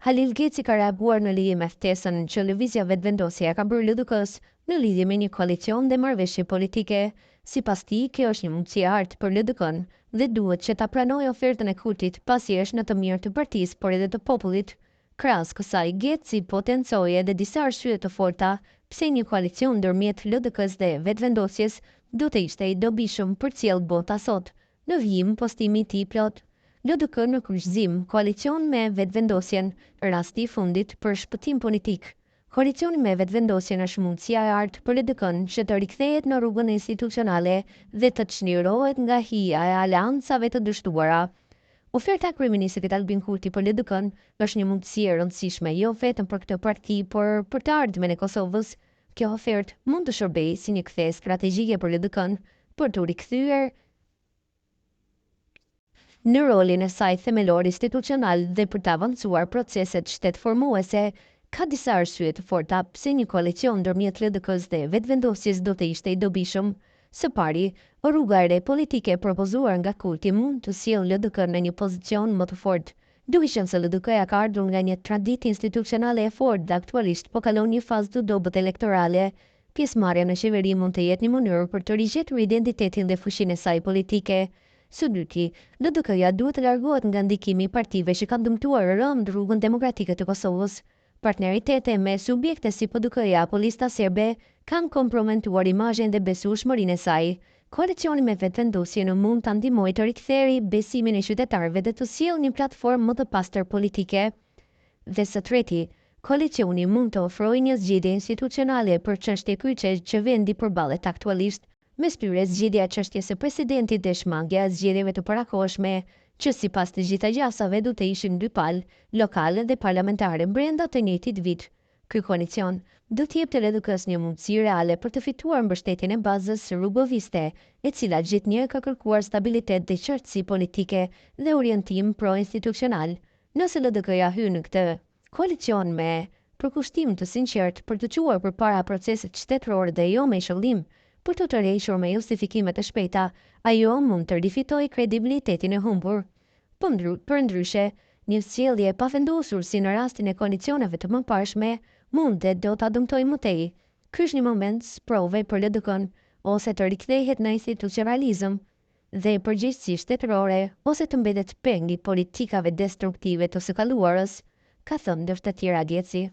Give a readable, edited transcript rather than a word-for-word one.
Halil Geci ka reaguar në lidhje me ftesën që lëvizja vetëvendosje ka bërë LDK-s në lidhje me një koalicion dhe marrëveshje politike. Sipas tij, kjo është një mundësi e artë për LDK-n dhe duhet që ta pranojë ofertën e Kurtit pasi është në të mirë të partisë por edhe të popullit. Krahas kësaj, Geci potencoi edhe disa arsye të forta pse një koalicion ndërmjet LDK-s dhe vetëvendosjes do të ishte i dobishëm për cilë bota sot. Në vijim, postimi i tij plot LDK në kryqëzim, koalicion me vetëvendosjen, rasti i fundit për shpëtim politik. Koalicioni me vetëvendosjen është mundësia e artë për LDK-n që të rikthehet në rrugën institucionale dhe të çlirohet nga hija e aleancave të dështuara. Oferta e kryeministit Albin Kurti për LDK-n është një mundësi e rëndësishme jo vetëm për këtë parti, por për të ardhmen e Kosovës. Kjo ofertë mund të shërbejë si një kthesë strategjike për LDK-n për të rikthyer në rolin e saj themelor institucional dhe për të avancuar proceset shtetformuese. Ka disa arsye të forta pse një koalicion ndërmjet LDK-s dhe vetëvendosjes do të ishte i dobishëm. Së pari, rruga e re politike propozuar nga Kurti mund të sjellë LDK në një pozicion më të fortë. Duke qenë se LDK-ja ka ardhur nga një traditë institucionale e fortë dhe aktualisht po kalon një fazë të dobët elektorale, pjesëmarrja në qeveri mund të jetë një mënyrë për të rigjetur identitetin dhe fuqinë e saj politike. Së dyti, LDK-ja duhet të largohet nga ndikimi i partive që kanë dëmtuar rënd rrugën demokratike të Kosovës. Partneritete me subjekte si PDK-ja apo lista serbe kanë komprometuar imazhin dhe besueshmërinë e saj. Koalicioni me vetëvendosje në mund të ndihmojë të rikthejë besimin e qytetarëve dhe të sjellë një platformë më të pastër politike. Dhe së treti, koalicioni mund të ofrojë një zgjidhje institucionale për çështje kyçe që vendi përballet aktualisht. Me shtyre zgjidhja e çështjes së presidentit dhe shmangja e zgjedhjeve të parakohshme, që sipas të gjitha gjasave do të ishin dy palë, lokale dhe parlamentare brenda të njëjtit vit. Ky koalicion do të jepte LDK-s një mundësi reale për të fituar mbështetjen e bazës rrugoviste, e cila gjithnjë ka kërkuar stabilitet dhe qartësi politike dhe orientim pro-institucional. Nëse LDK-ja hyn në këtë koalicion me përkushtim të sinqert për të quar përpara procesit shtetëror dhe jo me shëllim për të tërhequr me justifikime të shpejta, ajo mund të rifitojë kredibilitetin e humbur. Për ndryshe, një sjellje e pavendosur si në rastin e koalicioneve të mëparshme mund dhe do ta dëmtojë më tej. Ky është një moment sprove për LDK-n, ose të rikthehet në institucionalizëm dhe përgjegjësi shtetërore, ose të mbetet peng i politikave destruktive të së kaluarës, ka thënë ndërtjetëra Geci.